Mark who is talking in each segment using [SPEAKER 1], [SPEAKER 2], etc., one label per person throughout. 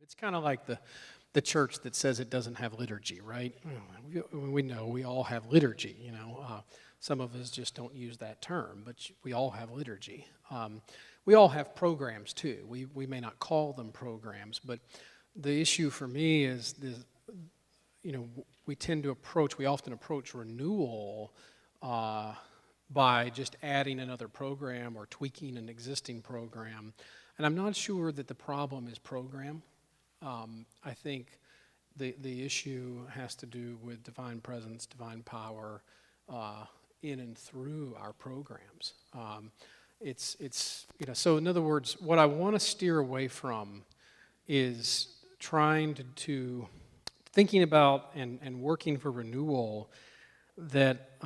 [SPEAKER 1] It's kind of like the church that says it doesn't have liturgy, right? We know we all have liturgy, you know. Some of us just don't use that term, but we all have liturgy. We all have programs too. We may not call them programs, but the issue for me is this, you know, we often approach renewal by just adding another program or tweaking an existing program. And I'm not sure that the problem is program. I think the issue has to do with divine presence, divine power in and through our programs. It's you know, so in other words, what I want to steer away from is trying to thinking about and working for renewal that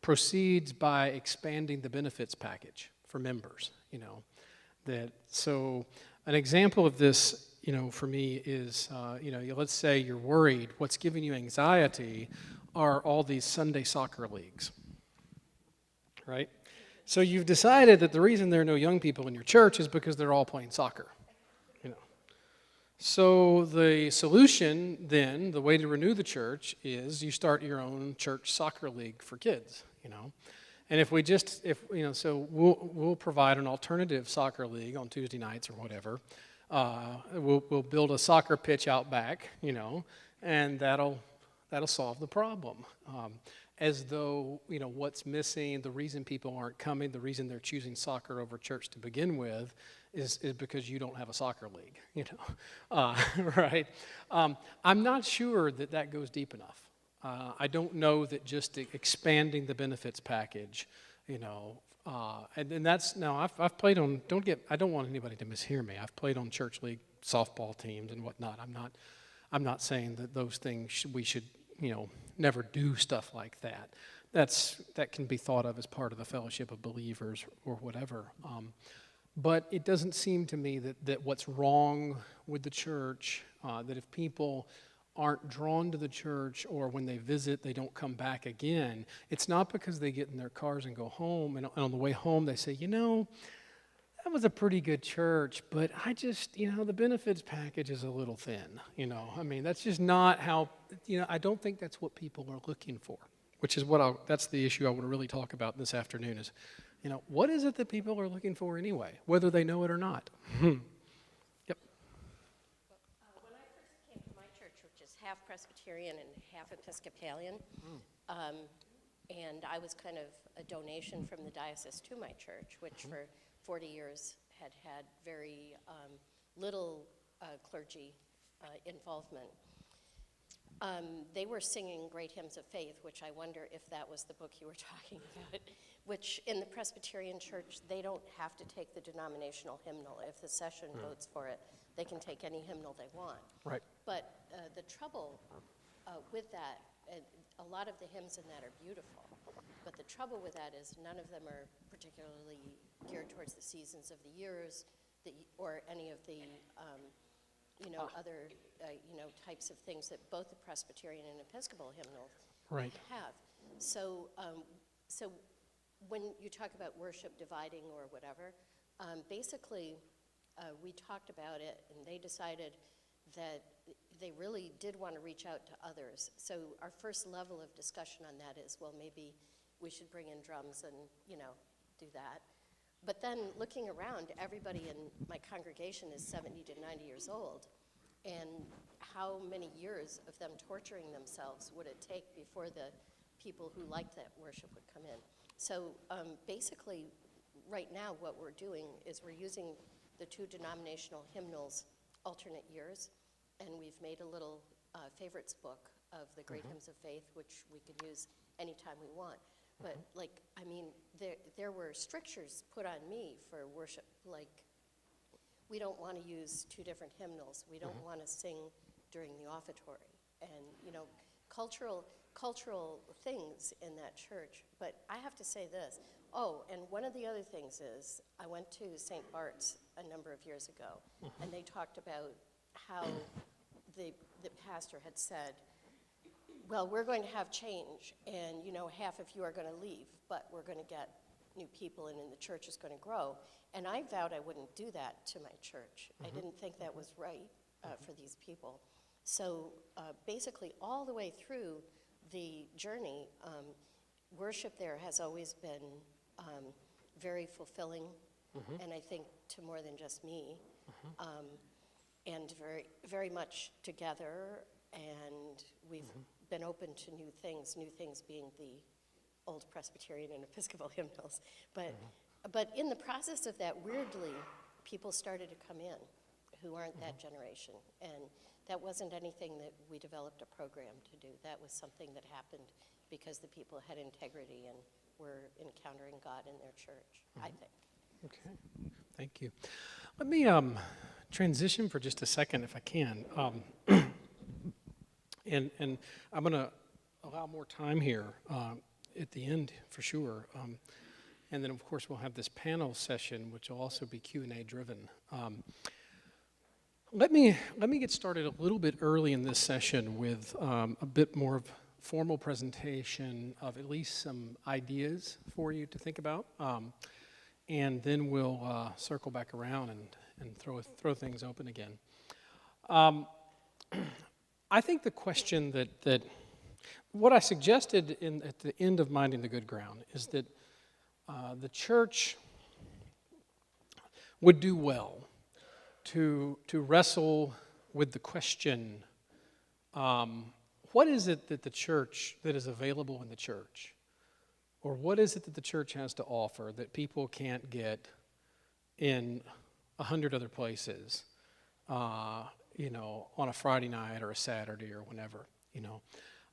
[SPEAKER 1] proceeds by expanding the benefits package for members, you know. So an example of this, you know, for me is, you know, let's say you're worried. What's giving you anxiety are all these Sunday soccer leagues, right? So you've decided that the reason there are no young people in your church is because they're all playing soccer, you know. So the solution then, the way to renew the church is you start your own church soccer league for kids, you know. And so we'll provide an alternative soccer league on Tuesday nights or whatever. We'll build a soccer pitch out back, you know, and that'll solve the problem. As though, you know, what's missing, the reason people aren't coming, the reason they're choosing soccer over church to begin with is because you don't have a soccer league, you know, right? I'm not sure that goes deep enough. I don't know that just expanding the benefits package, you know, and that's, now I've played on, I don't want anybody to mishear me. I've played on church league softball teams and whatnot. I'm not saying that those things we should, you know, never do stuff like that. That can be thought of as part of the fellowship of believers or whatever. But it doesn't seem to me that what's wrong with the church, that if people aren't drawn to the church or when they visit they don't come back again, it's not because they get in their cars and go home and on the way home they say, you know, that was a pretty good church, but I just, you know, the benefits package is a little thin, you know. I mean, that's just not how, you know, I don't think that's what people are looking for, which is that's the issue I want to really talk about this afternoon is, you know, what is it that people are looking for anyway, whether they know it or not? Yep.
[SPEAKER 2] When I first came to my church, which is half Presbyterian and half Episcopalian, and I was kind of a donation from the diocese to my church, which for 40 years had very little clergy involvement. They were singing great hymns of faith, which I wonder if that was the book you were talking about, which in the Presbyterian church, they don't have to take the denominational hymnal. If the session votes for it, they can take any hymnal they want.
[SPEAKER 1] Right.
[SPEAKER 2] But the trouble with that, a lot of the hymns in that are beautiful, but the trouble with that is none of them are particularly geared towards the seasons of the years or any of the other types of things that both the Presbyterian and Episcopal hymnals have. So when you talk about worship dividing or whatever, basically we talked about it and they decided that they really did want to reach out to others. So our first level of discussion on that is, well, maybe we should bring in drums and, you know, do that. But then looking around, everybody in my congregation is 70 to 90 years old. And how many years of them torturing themselves would it take before the people who liked that worship would come in? So basically, right now what we're doing is we're using the two denominational hymnals alternate years, and we've made a little favorites book of the great hymns of faith, which we can use anytime we want. But there were strictures put on me for worship, like we don't want to use two different hymnals. We don't want to sing during the offertory, and you know, cultural things in that church. But I have to say this. Oh, and one of the other things is I went to St. Bart's a number of years ago, and they talked about how the pastor had said, well, we're going to have change, and you know, half of you are going to leave, but we're going to get new people and the church is going to grow. And I vowed I wouldn't do that to my church. I didn't think that was right for these people. So basically, all the way through the journey, worship there has always been very fulfilling, and I think to more than just me, and very, very much together, and we've been open to new things being the old Presbyterian and Episcopal hymnals. But in the process of that, weirdly, people started to come in who aren't that generation, and that wasn't anything that we developed a program to do. That was something that happened because the people had integrity and were encountering God in their church, I think.
[SPEAKER 1] Okay, thank you. Let me transition for just a second, if I can. And I'm going to allow more time here at the end, for sure. And then, of course, we'll have this panel session, which will also be Q&A driven. Let me get started a little bit early in this session with a bit more of formal presentation of at least some ideas for you to think about. And then we'll circle back around and throw things open again. I think the question that what I suggested at the end of Minding the Good Ground is that the church would do well to wrestle with the question, what is it that the church, that is available in the church? Or what is it that the church has to offer that people can't get in 100 other places, on a Friday night or a Saturday or whenever,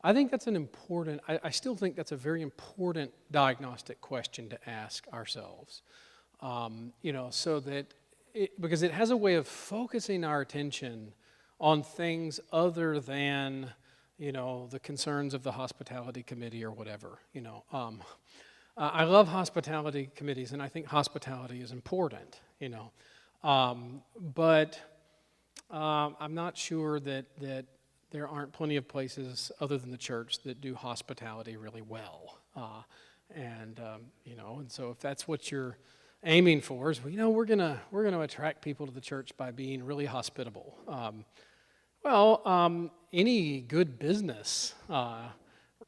[SPEAKER 1] I think that's I still think that's a very important diagnostic question to ask ourselves, so that, because it has a way of focusing our attention on things other than, the concerns of the hospitality committee or whatever, I love hospitality committees, and I think hospitality is important, but I'm not sure that there aren't plenty of places other than the church that do hospitality really well, and so if that's what you're aiming for, is we're gonna attract people to the church by being really hospitable. Any good business,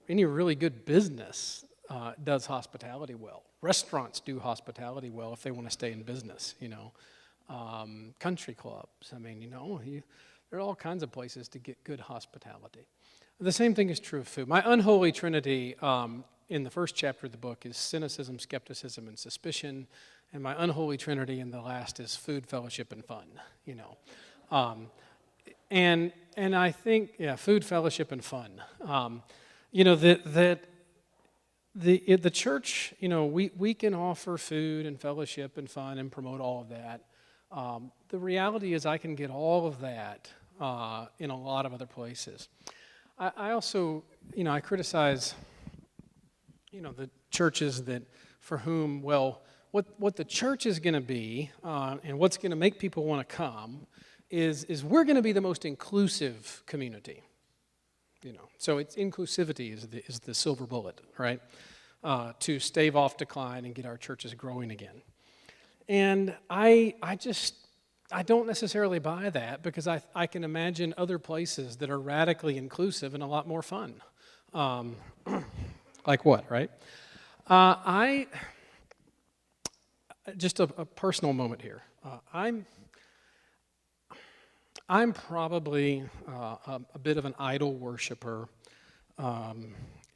[SPEAKER 1] any really good business does hospitality well. Restaurants do hospitality well if they want to stay in business, country clubs. There are all kinds of places to get good hospitality. The same thing is true of food. My unholy trinity in the first chapter of the book is cynicism, skepticism, and suspicion. And my unholy trinity in the last is food, fellowship, and fun, And I think, food, fellowship, and fun. The church, we can offer food and fellowship and fun and promote all of that. The reality is I can get all of that in a lot of other places. I also, I criticize, the churches that, for whom, what the church is going to be and what's going to make people want to come is we're going to be the most inclusive community. So it's inclusivity is the silver bullet, right? To stave off decline and get our churches growing again. And I don't necessarily buy that, because I can imagine other places that are radically inclusive and a lot more fun. Like what, right? Just a personal moment here. I'm probably a bit of an idol worshiper.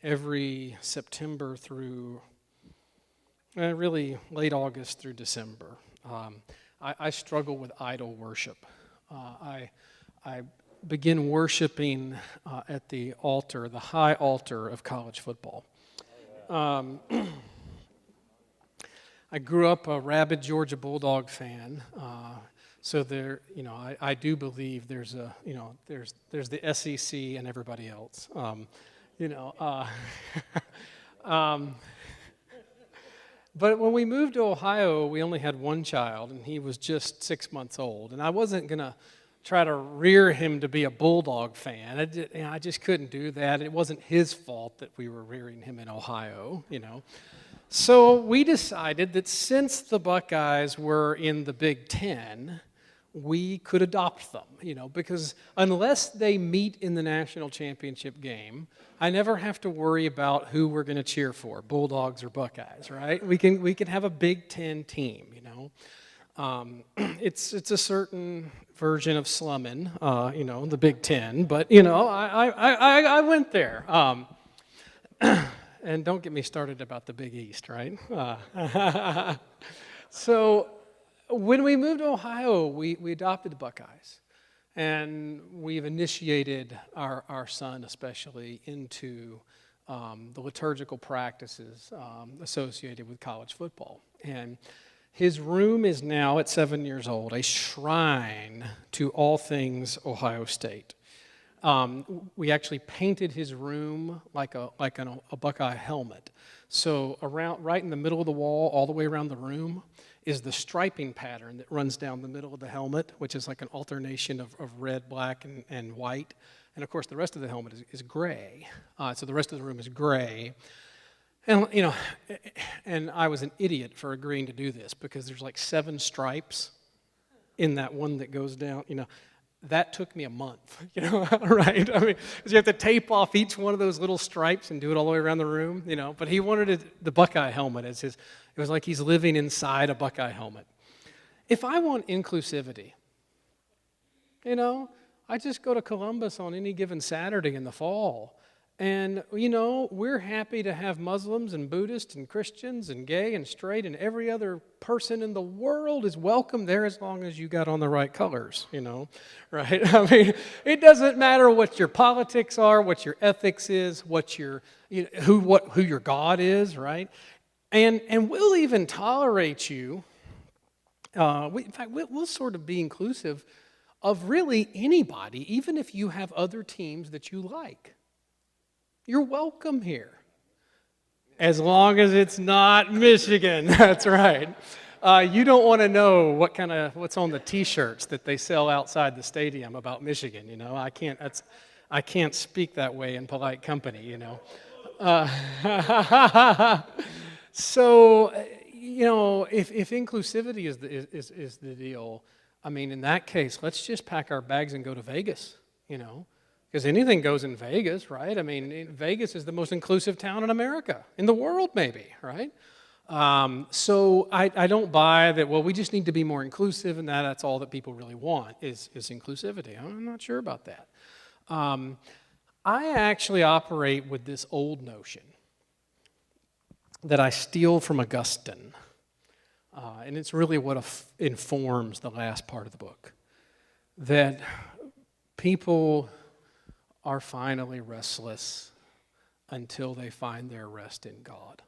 [SPEAKER 1] Every September through really late August through December, I struggle with idol worship. I begin worshiping at the altar, the high altar of college football. I grew up a rabid Georgia Bulldog fan, so there, I do believe there's the SEC and everybody else, But when we moved to Ohio, we only had one child, and he was just 6 months old, and I wasn't gonna try to rear him to be a Bulldog fan. I just couldn't do that. It wasn't his fault that we were rearing him in Ohio, So we decided that since the Buckeyes were in the Big Ten, we could adopt them, because unless they meet in the national championship game, I never have to worry about who we're going to cheer for, Bulldogs or Buckeyes, right? We can have a Big Ten team, It's a certain version of slumming, the Big Ten, but I went there. And don't get me started about the Big East, right? So when we moved to Ohio, we adopted the Buckeyes, and we've initiated our son especially into the liturgical practices associated with college football. And his room is now, at 7 years old, a shrine to all things Ohio State. We actually painted his room like a Buckeye helmet. So right in the middle of the wall, all the way around the room, is the striping pattern that runs down the middle of the helmet, which is like an alternation of red, black, and white. And of course, the rest of the helmet is gray. So the rest of the room is gray. And, and I was an idiot for agreeing to do this because there's like 7 stripes in that one that goes down, That took me a month, right? I mean, 'cause you have to tape off each one of those little stripes and do it all the way around the room, But he wanted the Buckeye helmet as his. It was like he's living inside a Buckeye helmet. If I want inclusivity, I just go to Columbus on any given Saturday in the fall. And, we're happy to have Muslims and Buddhists and Christians and gay and straight and every other person in the world is welcome there as long as you got on the right colors, right? I mean, it doesn't matter what your politics are, what your ethics is, what your, who your God is, right? And we'll even tolerate you. In fact, we'll sort of be inclusive of really anybody, even if you have other teams that you like. You're welcome here. As long as it's not Michigan, that's right. You don't want to know what's on the T-shirts that they sell outside the stadium about Michigan, I can't speak that way in polite company, So, if inclusivity is the deal, I mean, in that case, let's just pack our bags and go to Vegas, Because anything goes in Vegas, right? I mean, Vegas is the most inclusive town in America, in the world maybe, right? So I don't buy that, well, we just need to be more inclusive and that's all that people really want is inclusivity. I'm not sure about that. I actually operate with this old notion that I steal from Augustine. And it's really what informs the last part of the book. That people are finally restless until they find their rest in God.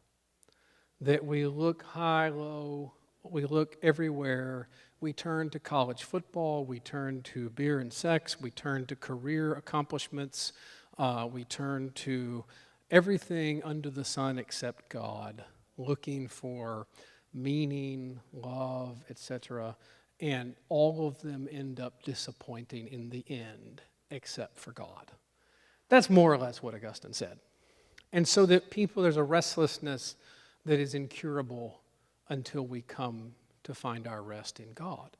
[SPEAKER 1] That we look high, low, we look everywhere. We turn to college football, we turn to beer and sex, we turn to career accomplishments, we turn to everything under the sun except God, looking for meaning, love, etc. And all of them end up disappointing in the end, except for God. That's more or less what Augustine said. And so that there's a restlessness that is incurable until we come to find our rest in God.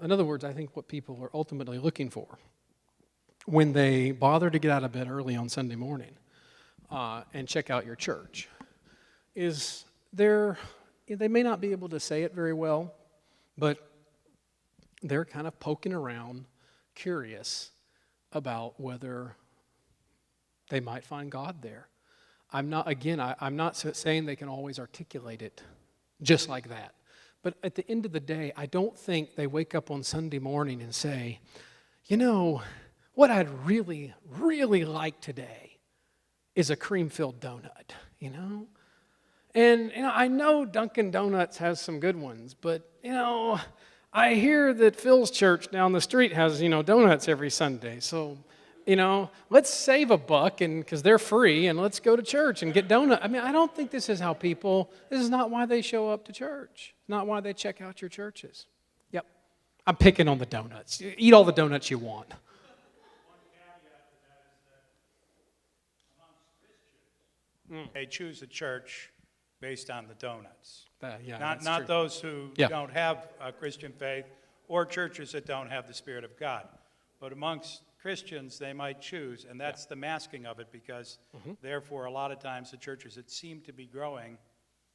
[SPEAKER 1] In other words, I think what people are ultimately looking for when they bother to get out of bed early on Sunday morning and check out your church is they may not be able to say it very well, but they're kind of poking around, curious about whether they might find God there. I'm not saying they can always articulate it just like that. But at the end of the day, I don't think they wake up on Sunday morning and say, what I'd really, really like today is a cream-filled donut, And, I know Dunkin' Donuts has some good ones, but, I hear that Phil's church down the street has, donuts every Sunday. So, let's save $1 because they're free and let's go to church and get donuts. I mean, I don't think this is not why they show up to church. Not why they check out your churches. Yep. I'm picking on the donuts. Eat all the donuts you want.
[SPEAKER 3] One caveat to that is that amongst Christians, they choose a church based on the donuts.
[SPEAKER 1] Yeah,
[SPEAKER 3] Not
[SPEAKER 1] that's true.
[SPEAKER 3] those who
[SPEAKER 1] Yeah.
[SPEAKER 3] don't have a Christian faith or churches that don't have the Spirit of God. But amongst Christians, they might choose, and that's the masking of it, because therefore a lot of times the churches that seem to be growing,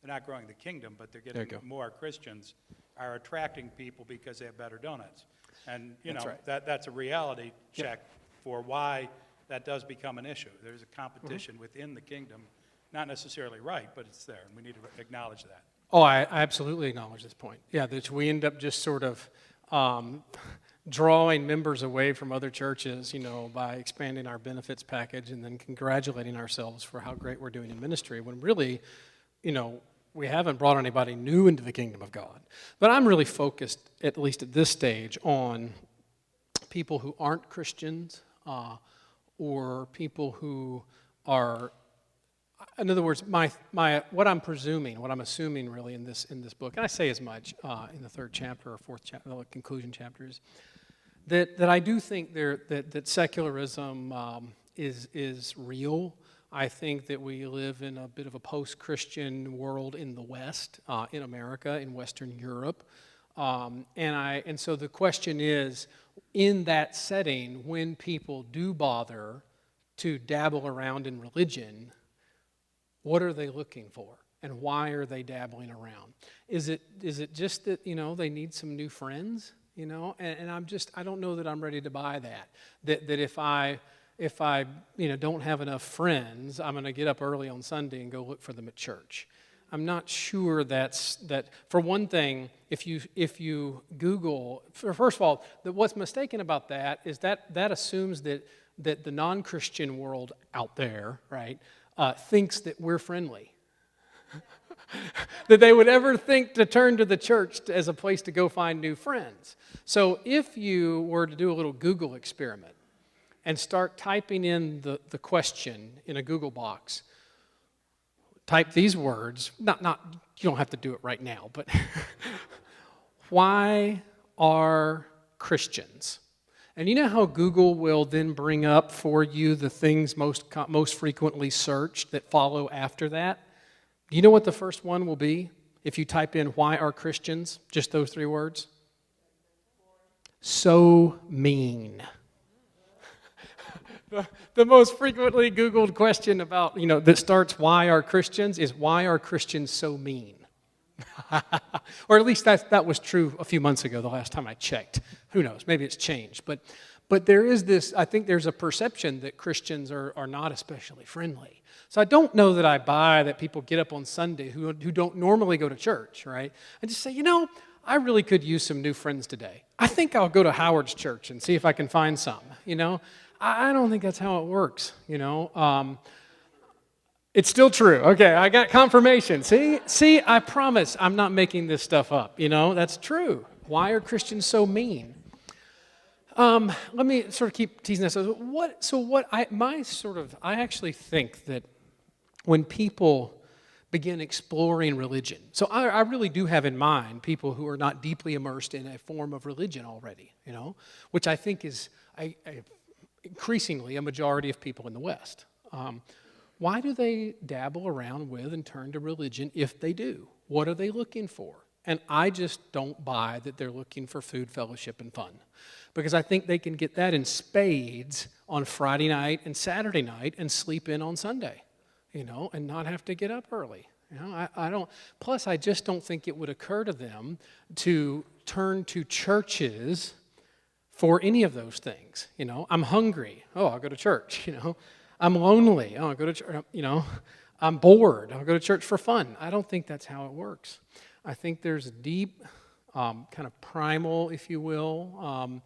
[SPEAKER 3] they're not growing the kingdom, but they're getting more Christians, are attracting people because they have better donuts. And, you
[SPEAKER 1] That's
[SPEAKER 3] know,
[SPEAKER 1] right.
[SPEAKER 3] that's a reality check for why that does become an issue. There's a competition within the kingdom, not necessarily right, but it's there, and we need to acknowledge that.
[SPEAKER 1] Oh, I absolutely acknowledge this point. Yeah, that we end up just sort of drawing members away from other churches, you know, by expanding our benefits package and then congratulating ourselves for how great we're doing in ministry, when really, you know, we haven't brought anybody new into the kingdom of God. But I'm really focused, at least at this stage, on people who aren't Christians or people who are, in other words, what I'm assuming really in this book, and I say as much in the third chapter or fourth chapter, the conclusion chapters, that I do think that secularism is real. I think that we live in a bit of a post-Christian world in the West, in America, in Western Europe, and so the question is, in that setting, when people do bother to dabble around in religion, what are they looking for, and why are they dabbling around? Is it just that, you know, they need some new friends, you know? And I don't know that I'm ready to buy that. That if I you know, don't have enough friends, I'm going to get up early on Sunday and go look for them at church. I'm not sure that. For one thing, if you Google, first of all, what's mistaken about that is that assumes that the non-Christian world out there, right, thinks that we're friendly. That they would ever think to turn to the church as a place to go find new friends. So if you were to do a little Google experiment and start typing in the question in a Google box, type these words, not you don't have to do it right now, but why are Christians? And you know how Google will then bring up for you the things most frequently searched that follow after that? Do you know what the first one will be if you type in why are Christians? Just those three words. So mean. The most frequently Googled question about, you know, that starts why are Christians is why are Christians so mean? Or at least that was true a few months ago, the last time I checked. Who knows? Maybe it's changed. But there is this, I think there's a perception that Christians are not especially friendly. So I don't know that I buy that people get up on Sunday who don't normally go to church, right? And just say, you know, I really could use some new friends today. I think I'll go to Howard's church and see if I can find some, you know? I don't think that's how it works, you know? It's still true. Okay, I got confirmation. See, I promise I'm not making this stuff up, you know? That's true. Why are Christians so mean? Let me sort of keep teasing this. I actually think that when people begin exploring religion, so I really do have in mind people who are not deeply immersed in a form of religion already, you know, which I think is increasingly a majority of people in the West. Why do they dabble around with and turn to religion if they do? What are they looking for? And I just don't buy that they're looking for food, fellowship, and fun. Because I think they can get that in spades on Friday night and Saturday night and sleep in on Sunday, you know, and not have to get up early. You know, I don't, plus I just don't think it would occur to them to turn to churches for any of those things. You know, I'm hungry. Oh, I'll go to church, you know. I'm lonely. Oh, I'll go to church, you know. I'm bored. I'll go to church for fun. I don't think that's how it works. I think there's a deep, kind of primal, if you will,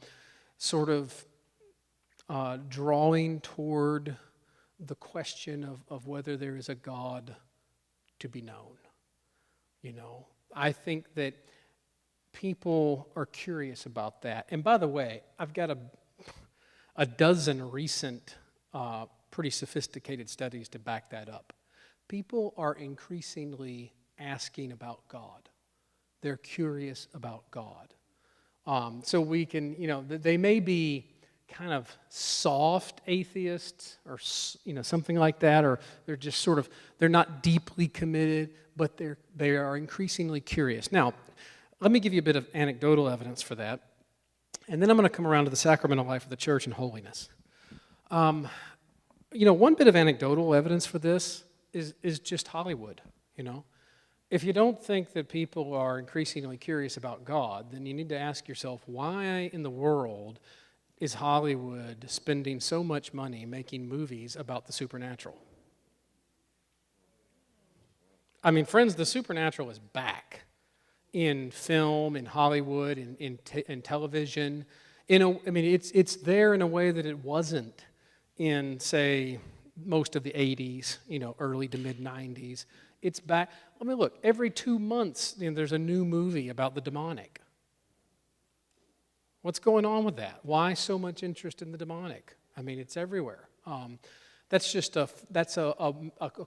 [SPEAKER 1] sort of drawing toward the question of whether there is a God to be known. You know, I think that people are curious about that. And by the way, I've got a dozen recent, pretty sophisticated studies to back that up. People are increasingly asking about God. They're curious about God. So we can, they may be kind of soft atheists or, something like that, or they're just sort of, they're not deeply committed, but they are increasingly curious. Now, let me give you a bit of anecdotal evidence for that, and then I'm going to come around to the sacramental life of the church and holiness. One bit of anecdotal evidence for this is just Hollywood, If you don't think that people are increasingly curious about God, then you need to ask yourself, why in the world is Hollywood spending so much money making movies about the supernatural? I mean, friends, the supernatural is back in film, in Hollywood, in television. It's there in a way that it wasn't in, say, most of the 80s, early to mid-90s. It's back. Look, every 2 months, there's a new movie about the demonic. What's going on with that? Why so much interest in the demonic? It's everywhere. That's just a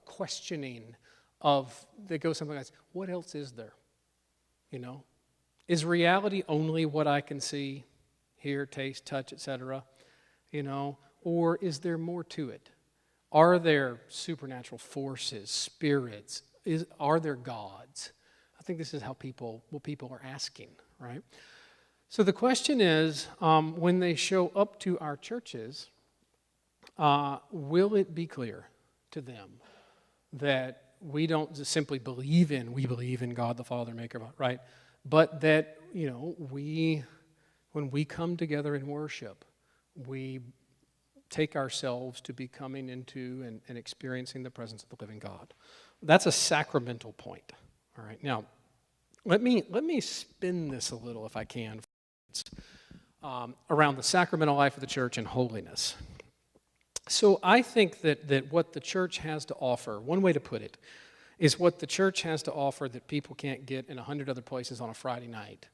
[SPEAKER 1] questioning that goes something like this. What else is there? Is reality only what I can see, hear, taste, touch, etc.? Or is there more to it? Are there supernatural forces, spirits? Are there gods? I think this is what people are asking, right? So the question is, when they show up to our churches, will it be clear to them that we don't just simply believe in God the Father, Maker, right? But that, when we come together in worship, we take ourselves to be coming into and experiencing the presence of the living God. That's a sacramental point. All right. Now, let me spin this a little, if I can, around the sacramental life of the church and holiness. So I think that what the church has to offer, one way to put it, is what the church has to offer that people can't get in 100 other places on a Friday night,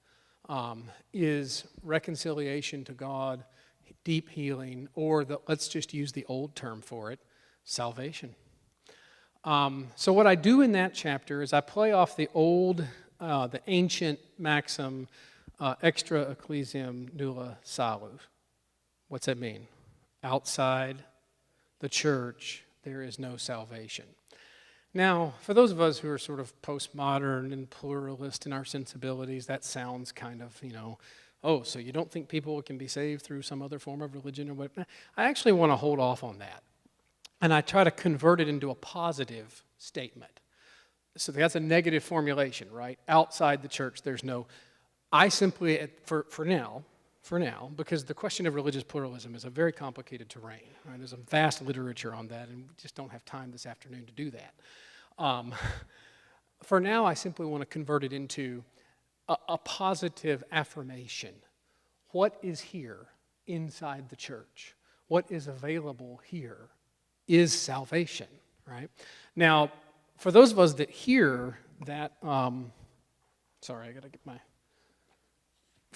[SPEAKER 1] is reconciliation to God, deep healing, or let's just use the old term for it, salvation. So what I do in that chapter is I play off the ancient maxim, extra ecclesiam nulla salus. What's that mean? Outside the church, there is no salvation. Now, for those of us who are sort of postmodern and pluralist in our sensibilities, that sounds kind of, so you don't think people can be saved through some other form of religion or what? I actually want to hold off on that. And I try to convert it into a positive statement. So that's a negative formulation, right? Outside the church, there's no... I simply, for now, because the question of religious pluralism is a very complicated terrain. Right? There's a vast literature on that, and we just don't have time this afternoon to do that. For now, I simply want to convert it into a positive affirmation. What is here inside the church? What is available here is salvation, right? Now, for those of us that hear that, for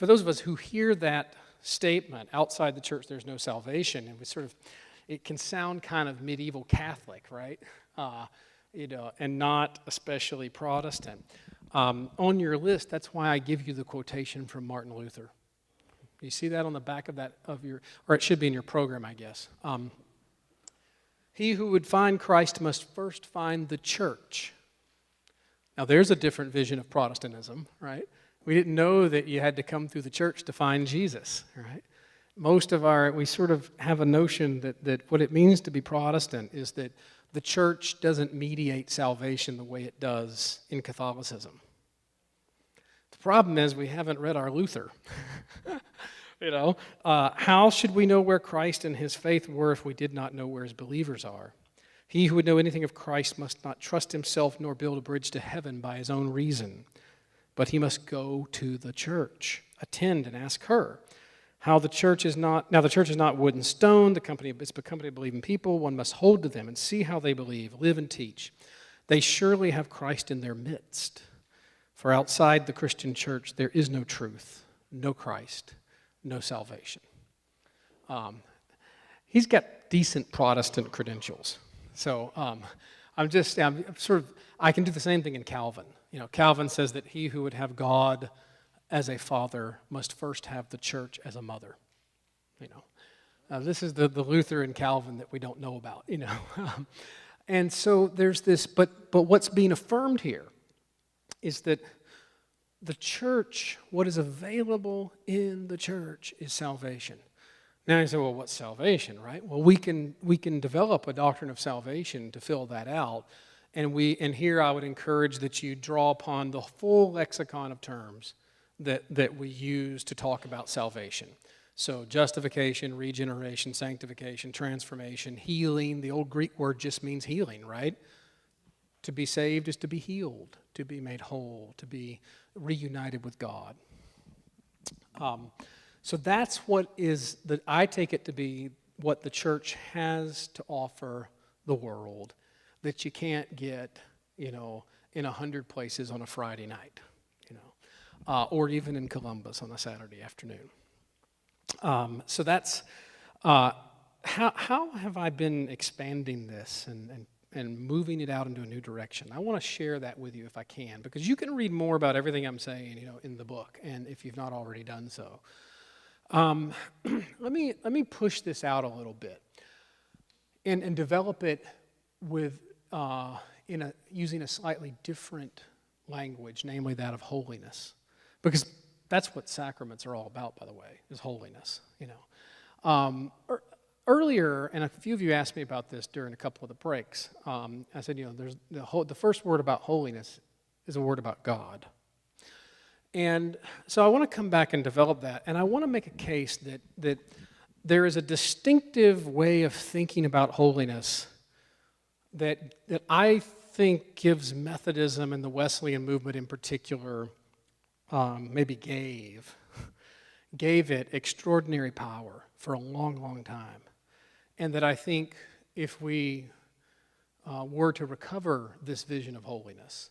[SPEAKER 1] those of us who hear that statement, outside the church there's no salvation, and it can sound kind of medieval Catholic, right? And not especially Protestant. On your list, that's why I give you the quotation from Martin Luther. You see that on the back of your, or it should be in your program, I guess. He who would find Christ must first find the church. Now, there's a different vision of Protestantism, right? We didn't know that you had to come through the church to find Jesus, right? We sort of have a notion that what it means to be Protestant is that the church doesn't mediate salvation the way it does in Catholicism. The problem is we haven't read our Luther. How should we know where Christ and his faith were if we did not know where his believers are? He who would know anything of Christ must not trust himself nor build a bridge to heaven by his own reason, but he must go to the church, attend and ask her. Now the church is not wood and stone, it's a company of believing people. One must hold to them and see how they believe, live and teach. They surely have Christ in their midst. For outside the Christian church, there is no truth, no Christ, no salvation. He's got decent Protestant credentials. So I can do the same thing in Calvin. Calvin says that he who would have God as a father must first have the church as a mother. This is the Luther and Calvin that we don't know about, And so there's this, but what's being affirmed here is that the church, what is available in the church is salvation. Now you say, well, what's salvation, right? Well, we can develop a doctrine of salvation to fill that out, and here I would encourage that you draw upon the full lexicon of terms that we use to talk about salvation. So justification, regeneration, sanctification, transformation, healing. The old Greek word just means healing, right? To be saved is to be healed, to be made whole, to be reunited with God. So that's I take it to be what the church has to offer the world that you can't get, in 100 places on a Friday night, or even in Columbus on a Saturday afternoon. So that's, how have I been expanding this and moving it out into a new direction? I want to share that with you if I can, because you can read more about everything I'm saying, in the book, and if you've not already done so. Let me push this out a little bit and develop it with using a slightly different language, namely that of holiness, because that's what sacraments are all about, by the way, is holiness. Earlier, and a few of you asked me about this during a couple of the breaks. I said, there's the first word about holiness is a word about God. And so I want to come back and develop that, and I want to make a case that there is a distinctive way of thinking about holiness that I think gives Methodism and the Wesleyan movement in particular, maybe gave it extraordinary power for a long, long time. And that I think if we were to recover this vision of holiness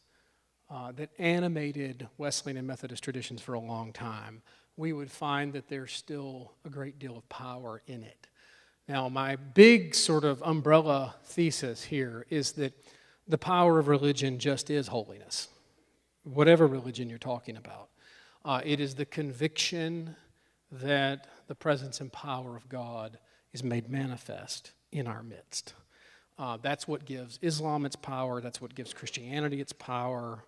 [SPEAKER 1] that animated Wesleyan and Methodist traditions for a long time, we would find that there's still a great deal of power in it. Now, my big sort of umbrella thesis here is that the power of religion just is holiness, whatever religion you're talking about. It is the conviction that the presence and power of God is made manifest in our midst. That's what gives Islam its power. That's what gives Christianity its power.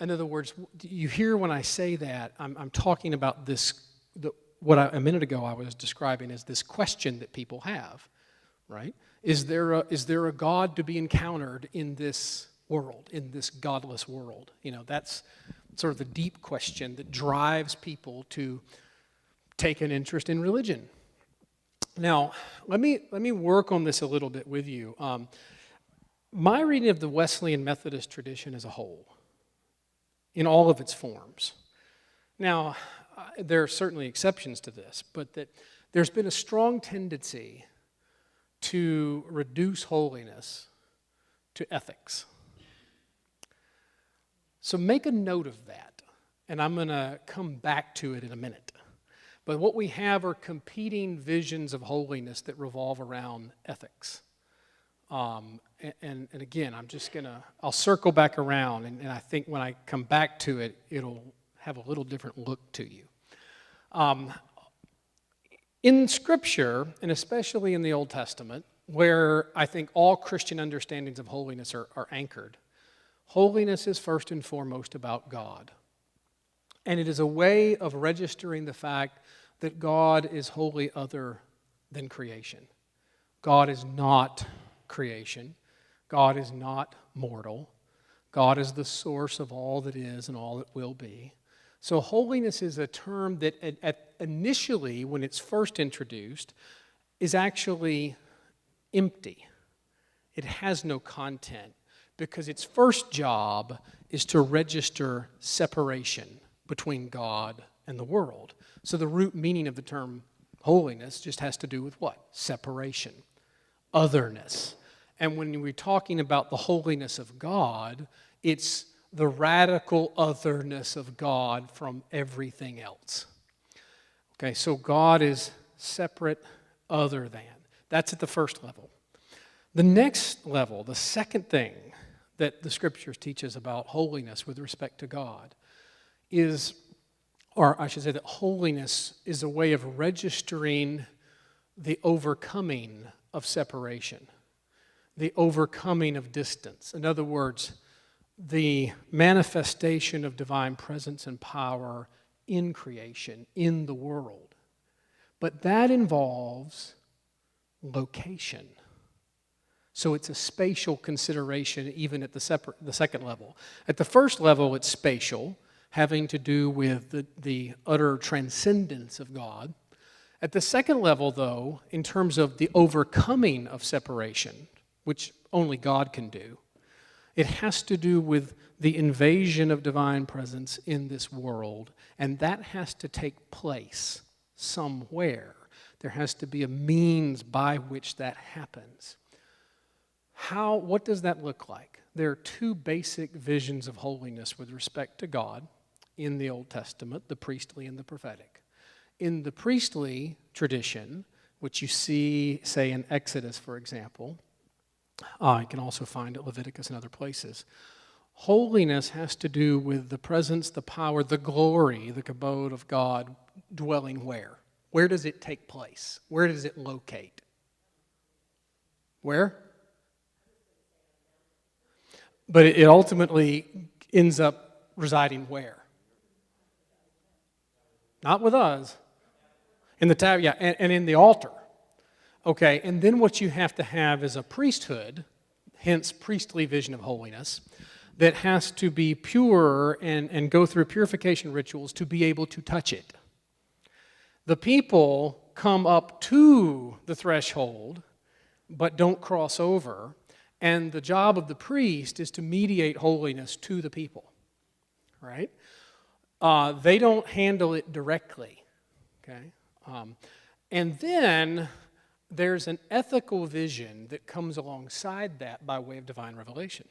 [SPEAKER 1] In other words, you hear when I say that, I'm talking about this, a minute ago I was describing as this question that people have, right? Is there a God to be encountered in this world, in this godless world? That's sort of the deep question that drives people to take an interest in religion. Now, let me work on this a little bit with you. My reading of the Wesleyan Methodist tradition as a whole, in all of its forms. Now, there are certainly exceptions to this, but that there's been a strong tendency to reduce holiness to ethics. So make a note of that, and I'm going to come back to it in a minute. But what we have are competing visions of holiness that revolve around ethics. And again, I'll circle back around, and I think when I come back to it, it'll have a little different look to you. In Scripture, and especially in the Old Testament, where I think all Christian understandings of holiness are anchored, holiness is first and foremost about God. And it is a way of registering the fact that God is wholly other than creation. God is not creation. God is not mortal. God is the source of all that is and all that will be. So holiness is a term that initially, when it's first introduced, is actually empty. It has no content because its first job is to register separation between God and the world. So the root meaning of the term holiness just has to do with what? Separation, otherness. And when we're talking about the holiness of God, it's the radical otherness of God from everything else. Okay, so God is separate, other than. That's at the first level. The next level, the second thing that the Scriptures teach us about holiness with respect to God is or I should say that holiness is a way of registering the overcoming of separation, the overcoming of distance. In other words, the manifestation of divine presence and power in creation, in the world. But that involves location. So it's a spatial consideration even at the second level. At the first level, it's spatial, having to do with the utter transcendence of God. At the second level, though, in terms of the overcoming of separation, which only God can do, it has to do with the invasion of divine presence in this world, and that has to take place somewhere. There has to be a means by which that happens. What does that look like? There are two basic visions of holiness with respect to God in the Old Testament, the priestly and the prophetic. In the priestly tradition, which you see, say, in Exodus, for example, you can also find it in Leviticus and other places, holiness has to do with the presence, the power, the glory, the kabod of God dwelling where? Where does it take place? Where does it locate? Where? But it ultimately ends up residing where? Not with us. In the tab, yeah, and in the altar. Okay, and then what you have to have is a priesthood, hence priestly vision of holiness, that has to be pure and go through purification rituals to be able to touch it. The people come up to the threshold, but don't cross over, and the job of the priest is to mediate holiness to the people, right? They don't handle it directly, okay? And then there's an ethical vision that comes alongside that by way of divine revelation.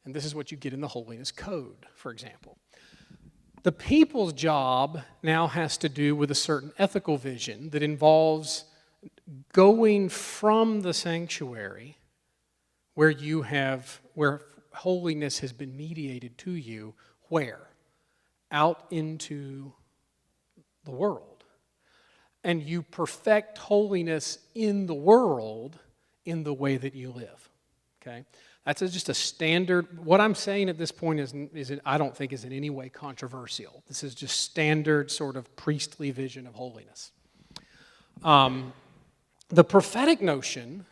[SPEAKER 1] And this is what you get in the Holiness Code, for example. The people's job now has to do with a certain ethical vision that involves going from the sanctuary where holiness has been mediated to you, where? Out into the world. And you perfect holiness in the world in the way that you live. Okay? That's just a standard. What I'm saying at this point I don't think is in any way controversial. This is just standard sort of priestly vision of holiness. The prophetic notion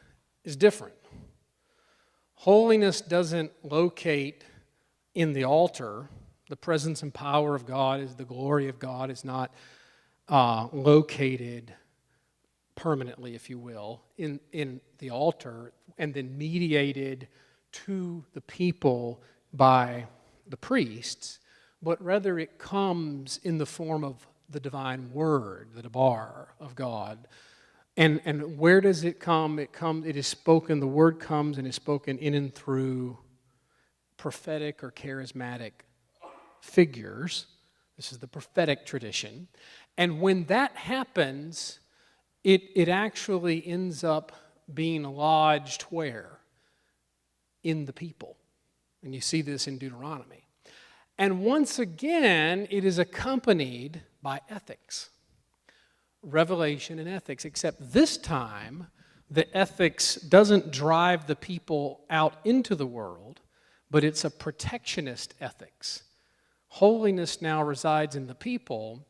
[SPEAKER 1] is different. Holiness doesn't locate in the altar. The presence and power of God, the glory of God is not located permanently, if you will, in the altar and then mediated to the people by the priests, but rather it comes in the form of the divine word, the debar of God. And where does it come? It is spoken, the word comes and is spoken in and through prophetic or charismatic figures. This is the prophetic tradition. And when that happens, it actually ends up being lodged where? In the people. And you see this in Deuteronomy. And once again, it is accompanied by ethics. Revelation and ethics, except this time, the ethics doesn't drive the people out into the world, but it's a protectionist ethics. Holiness now resides in the people,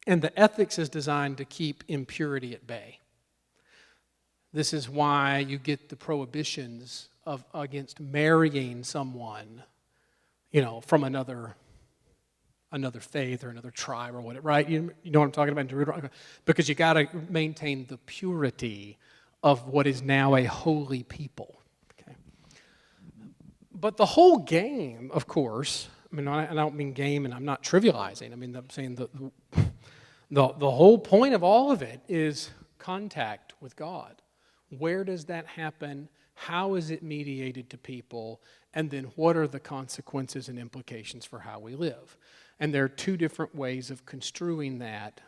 [SPEAKER 1] and the ethics is designed to keep impurity at bay. This is why you get the prohibitions against marrying someone, from another faith or another tribe or whatever, right? You know what I'm talking about? Because you got to maintain the purity of what is now a holy people. Okay. But the whole game, of course, I don't mean game, and I'm not trivializing. I'm saying the whole point of all of it is contact with God. Where does that happen? How is it mediated to people? And then what are the consequences and implications for how we live? And there are two different ways of construing that,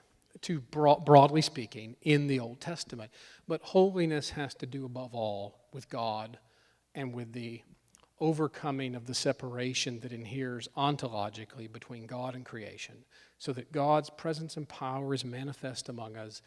[SPEAKER 1] broadly speaking, in the Old Testament. But holiness has to do above all with God and with the overcoming of the separation that inheres ontologically between God and creation, so that God's presence and power is manifest among us,